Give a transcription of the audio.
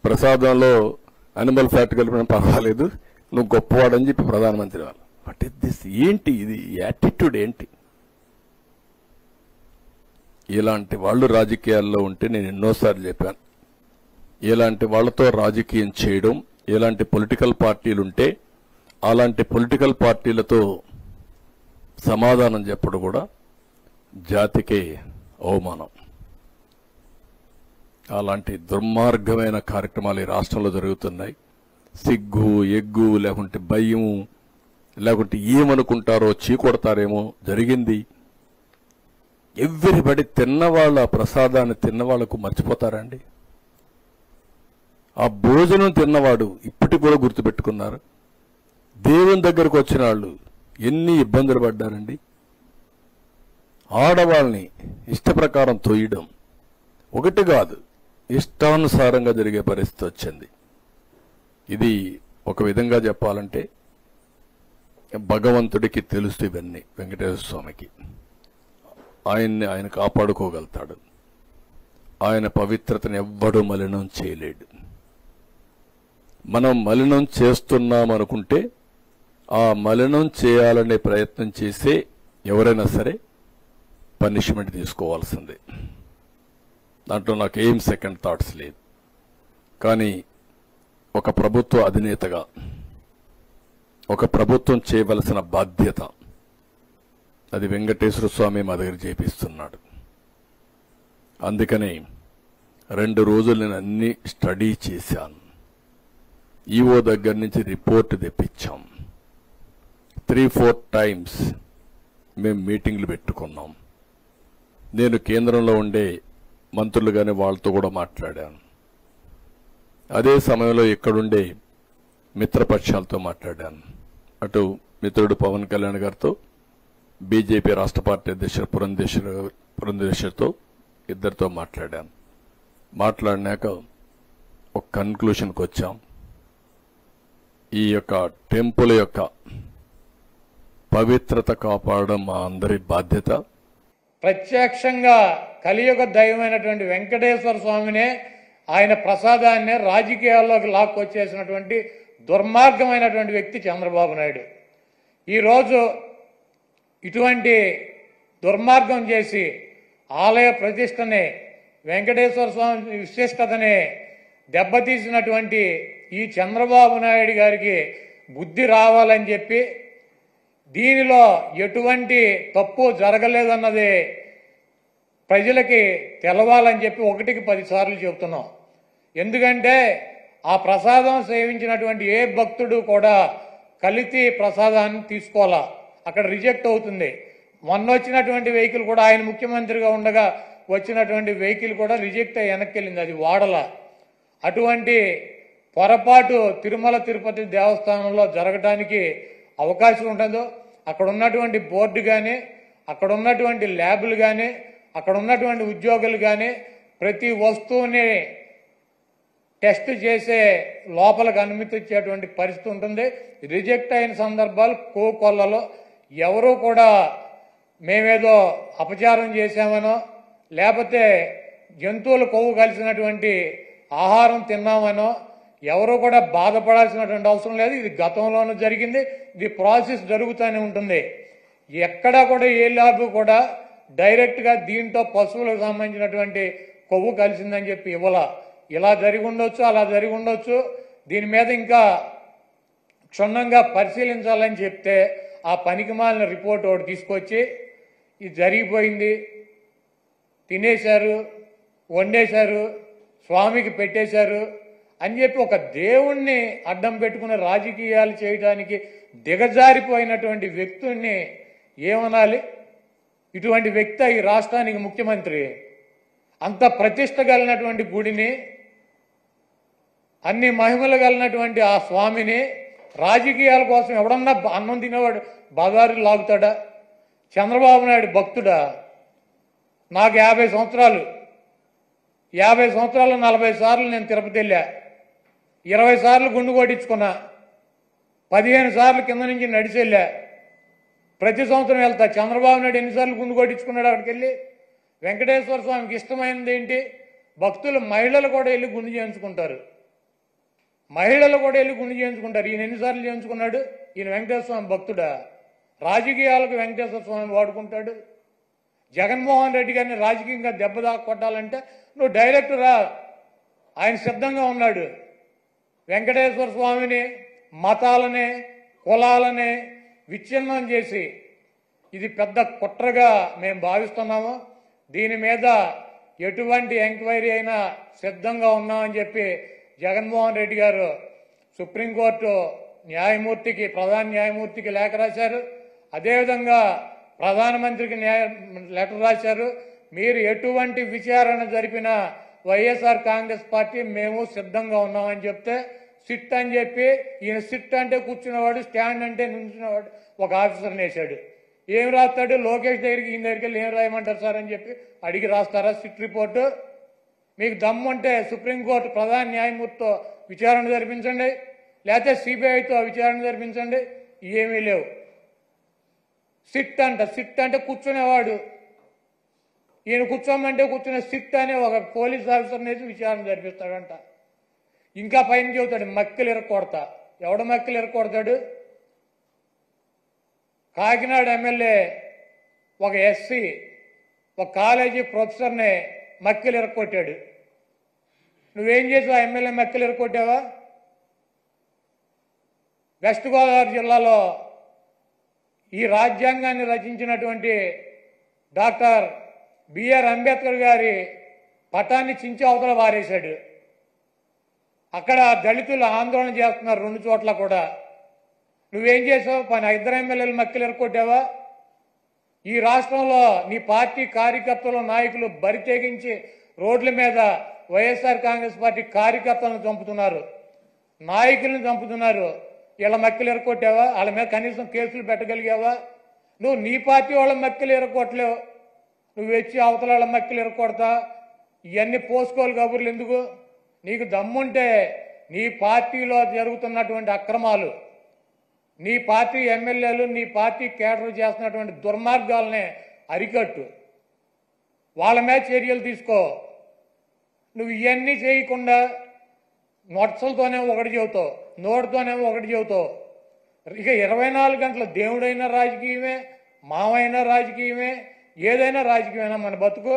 ప్రసాదంలో animal fat కలిపిన పర్వాలేదు, నువ్వు గొప్పవాడని చెప్పి ప్రధానమంత్రి వాళ్ళు. What is this? ఏంటి ఇది? యాటిట్యూడ్ ఏంటి? ఇలాంటి వాళ్ళు రాజకీయాల్లో ఉంటే నేను ఎన్నోసార్లు చెప్పాను, ఇలాంటి వాళ్ళతో రాజకీయం చేయడం, ఇలాంటి పొలిటికల్ పార్టీలుంటే అలాంటి పొలిటికల్ పార్టీలతో సమాధానం చెప్పడం కూడా జాతికే అవమానం. అలాంటి దుర్మార్గమైన కార్యక్రమాలు ఈ రాష్ట్రంలో జరుగుతున్నాయి. సిగ్గు, ఎగ్గు, లేకుంటే భయం, లేకుంటే ఏమనుకుంటారో, చీకొడతారేమో జరిగింది. ఎవ్రీబడి తిన్నవాళ్ళు ఆ ప్రసాదాన్ని తిన్నవాళ్లకు మర్చిపోతారండి? ఆ భోజనం తిన్నవాడు ఇప్పటికి కూడా గుర్తుపెట్టుకున్నారు. దేవుని దగ్గరకు వచ్చిన వాళ్ళు ఎన్ని ఇబ్బందులు పడ్డారండి. ఆడవాళ్ళని ఇష్టప్రకారం తోయడం ఒకటి కాదు, ఇష్టానుసారంగా జరిగే పరిస్థితి వచ్చింది. ఇది ఒక విధంగా చెప్పాలంటే భగవంతుడికి తెలుసు ఇవన్నీ. వెంకటేశ్వర స్వామికి ఆయన కాపాడుకోగలుగుతాడు. ఆయన పవిత్రతను ఎవ్వడూ మలినం చేయలేడు. మనం మలినం చేస్తున్నామనుకుంటే ఆ మలినం చేయాలనే ప్రయత్నం చేసే ఎవరైనా సరే పనిష్మెంట్ తీసుకోవాల్సిందే. దాంట్లో నాకు ఏం సెకండ్ థాట్స్ లేదు. కానీ ఒక ప్రభుత్వ అధినేతగా ఒక ప్రభుత్వం చేయవలసిన బాధ్యత అది వెంకటేశ్వర స్వామి మా దగ్గర చేపిస్తున్నాడు. అందుకని 2 రోజులు నేను అన్ని స్టడీ చేశాను. ఈఓ దగ్గర నుంచి రిపోర్ట్ తెప్పించాం. 3-4 టైమ్స్ మేము మీటింగ్లు పెట్టుకున్నాం. నేను కేంద్రంలో ఉండే మంత్రులు కానీ వాళ్ళతో కూడా మాట్లాడాను. అదే సమయంలో ఇక్కడుండే మిత్రపక్షాలతో మాట్లాడాను. అటు మిత్రుడు పవన్ కళ్యాణ్ గారితో, బీజేపీ రాష్ట్ర పార్టీ అధ్యక్షుడు పురంధేశ్వరితో, ఇద్దరితో మాట్లాడాను. మాట్లాడినాక ఒక కన్క్లూషన్కి వచ్చాం. ఈ యొక్క టెంపుల్ యొక్క పవిత్రత కాపాడడం మా అందరి బాధ్యత. ప్రత్యక్షంగా కలియుగ దైవమైనటువంటి వెంకటేశ్వర స్వామినే, ఆయన ప్రసాదాన్నే రాజకీయాల్లోకి లాక్కొచ్చేసినటువంటి దుర్మార్గమైనటువంటి వ్యక్తి చంద్రబాబు నాయుడు. ఈరోజు ఇటువంటి దుర్మార్గం చేసి ఆలయ ప్రతిష్టని, వెంకటేశ్వర స్వామి విశిష్టతని దెబ్బతీసినటువంటి ఈ చంద్రబాబు నాయుడు గారికి బుద్ధి రావాలని చెప్పి, దీనిలో ఎటువంటి తప్పు జరగలేదన్నది ప్రజలకి తెలవాలని చెప్పి 1కి 10 సార్లు చెబుతున్నాం. ఎందుకంటే ఆ ప్రసాదం సేవించినటువంటి ఏ భక్తుడు కూడా కల్తీ ప్రసాదాన్ని తీసుకోవాలా, అక్కడ రిజెక్ట్ అవుతుంది. మొన్న వచ్చినటువంటి వెహికల్ కూడా, ఆయన ముఖ్యమంత్రిగా ఉండగా వచ్చినటువంటి వెహికల్ కూడా రిజెక్ట్ అయ్యి వెనక్కి వెళ్ళింది, అది వాడల. అటువంటి పొరపాటు తిరుమల తిరుపతి దేవస్థానంలో జరగడానికి అవకాశం ఉండదు. అక్కడ ఉన్నటువంటి బోర్డు కానీ, అక్కడ ఉన్నటువంటి ల్యాబులు కానీ, అక్కడ ఉన్నటువంటి ఉద్యోగులు కానీ ప్రతి వస్తువుని టెస్ట్ చేసే లోపలికి అనుమతించేటువంటి పరిస్థితి ఉంటుంది. రిజెక్ట్ అయిన సందర్భాలు కోకొల్లలో ఎవరూ కూడా మేమేదో అపచారం చేశామనో, లేకపోతే జంతువుల కొవ్వు కలిసినటువంటి ఆహారం తిన్నామనో ఎవరూ కూడా బాధపడాల్సినటువంటి అవసరం లేదు. ఇది గతంలోనూ జరిగింది, ఇది ప్రాసెస్ జరుగుతూనే ఉంటుంది. ఎక్కడా కూడా ఏ ల్యాబ్ కూడా డైరెక్ట్గా దీంట్లో పశువులకు సంబంధించినటువంటి కొవ్వు కలిసిందని చెప్పి ఇవ్వాల. ఇలా జరిగి ఉండొచ్చు, అలా జరిగి ఉండొచ్చు. దీని మీద ఇంకా క్షుణ్ణంగా పరిశీలించాలని చెప్తే ఆ పనికిమాలిన రిపోర్ట్ ఒకటి తీసుకొచ్చి ఇది జరిగిపోయింది, తినేశారు, వండేశారు, స్వామికి పెట్టేశారు అని చెప్పి ఒక దేవుణ్ణి అడ్డం పెట్టుకుని రాజకీయాలు చేయడానికి దిగజారిపోయినటువంటి వ్యక్తుల్ని ఏమనాలి? ఇటువంటి వ్యక్తి ఈ రాష్ట్రానికి ముఖ్యమంత్రి. అంత ప్రతిష్ట కలిగినటువంటి గుడిని, అన్ని మహిమలు కలిగినటువంటి ఆ స్వామిని రాజకీయాల కోసం ఎవడన్నా అన్నం తినేవాడు బజారు లాగుతాడా? చంద్రబాబు నాయుడు భక్తుడా? నాకు 50 సంవత్సరాలు, 50 సంవత్సరాలు 40 సార్లు నేను తిరుపతి వెళ్ళా, 20 సార్లు గుండు కొట్టించుకున్నా, 15 సార్లు కింద నుంచి నడిచి వెళ్ళా, ప్రతి సంవత్సరం వెళ్తా. చంద్రబాబు నాయుడు ఎన్నిసార్లు గుండు కొట్టించుకున్నాడు అక్కడికి వెళ్ళి? వెంకటేశ్వర స్వామికి ఇష్టమైనది ఏంటి? భక్తులు, మహిళలు కూడా వెళ్ళి గుండు చేయించుకుంటారు. మహిళలు కూడా వెళ్ళి గుండు చేయించుకుంటారు. ఈయన ఎన్నిసార్లు చేయించుకున్నాడు? ఈయన వెంకటేశ్వర స్వామి భక్తుడా? రాజకీయాలకు వెంకటేశ్వర స్వామి వాడుకుంటాడు. జగన్మోహన్ రెడ్డి గారిని రాజకీయంగా దెబ్బ కొట్టాలంటే నువ్వు డైరెక్ట్ రా, ఆయన సిద్ధంగా ఉన్నాడు. వెంకటేశ్వర స్వామిని, మతాలని, కులాలని విచ్ఛిన్నం చేసి ఇది పెద్ద కుట్రగా మేము భావిస్తున్నాము. దీని మీద ఎటువంటి ఎంక్వైరీ అయినా సిద్ధంగా ఉన్నామని చెప్పి జగన్మోహన్ రెడ్డి గారు సుప్రీంకోర్టు న్యాయమూర్తికి, ప్రధాన న్యాయమూర్తికి లేఖ రాశారు. అదేవిధంగా ప్రధానమంత్రికి లెటర్ రాశారు. మీరు ఎటువంటి విచారణ జరిపినా వైఎస్ఆర్ కాంగ్రెస్ పార్టీ మేము సిద్ధంగా ఉన్నామని చెప్తే సిట్ అని చెప్పి ఈయన సిట్ అంటే కూర్చున్నవాడు, స్టాండ్ అంటే నుంచున్నవాడు ఒక ఆఫీసర్ని వేశాడు. ఏం రాస్తాడు? లోకేష్ దగ్గరికి, ఈయన దగ్గరికి వెళ్ళి ఏం రాయమంటారు సార్ అని చెప్పి అడిగి రాస్తారా సిట్ రిపోర్టు? మీకు దమ్ముంటే సుప్రీంకోర్టు ప్రధాన న్యాయమూర్తితో విచారణ జరిపించండి, లేకపోతే సిబిఐతో విచారణ జరిపించండి. ఏమీ లేవు. సిట్ అంటే కూర్చునేవాడు. ఈయన కూర్చోమంటే కూర్చునే సిట్ అనే ఒక పోలీస్ ఆఫీసర్ని వేసి విచారణ జరిపిస్తాడంట. ఇంకా పైన చెబుతాడు మక్కిలు ఇరక్కొడతా. ఎవడ మక్కిలు ఇరక్కొడతాడు? కాకినాడ ఎమ్మెల్యే ఒక ఎస్సీ ఒక కాలేజీ ప్రొఫెసర్ని మక్కిలు ఇరక్కొట్టాడు. నువ్వేం చేసావు? ఎమ్మెల్యే మక్కిలు ఇరక్కొట్టావా? వెస్ట్ గోదావరి జిల్లాలో ఈ రాజ్యాంగాన్ని రచించినటువంటి డాక్టర్ బిఆర్ అంబేద్కర్ గారి పటాన్ని చించి అవతల వారేశాడు. అక్కడ దళితులు ఆందోళన చేస్తున్నారు 2 చోట్ల కూడా. నువ్వేం చేసావు? 2 ఎమ్మెల్యేలు మక్కిలు ఎరకొట్టావా? ఈ రాష్ట్రంలో నీ పార్టీ కార్యకర్తలు, నాయకులు బరి తెగించి రోడ్ల మీద వైఎస్ఆర్ కాంగ్రెస్ పార్టీ కార్యకర్తలను చంపుతున్నారు, నాయకులను చంపుతున్నారు. వీళ్ళ మక్కిలు ఎరకొట్టావా? వాళ్ళ మీద కనీసం కేసులు పెట్టగలిగావా? నువ్వు నీ పార్టీ వాళ్ళ మక్కిలు ఎరకొట్టలేవు, నువ్వు వచ్చి అవతల వాళ్ళ మక్కిలు ఎరకొడతా. ఇవన్నీ పోసుకోవాలి కబుర్లు ఎందుకు? నీకు దమ్ముంటే నీ పార్టీలో జరుగుతున్నటువంటి అక్రమాలు, నీ పార్టీ ఎమ్మెల్యేలు, నీ పార్టీ కేడర్ చేస్తున్నటువంటి దుర్మార్గాలనే అరికట్టు, వాళ్ళ మీద చర్యలు తీసుకో. నువ్వు ఇవన్నీ చేయకుండా నొట్సలతోనే ఒకటి చెబుతావు, నోటితోనేమో ఒకటి చెబుతావు. ఇక 24 గంటల దేవుడైనా రాజకీయమే, మావైనా రాజకీయమే, ఏదైనా రాజకీయమైనా మన బతుకు.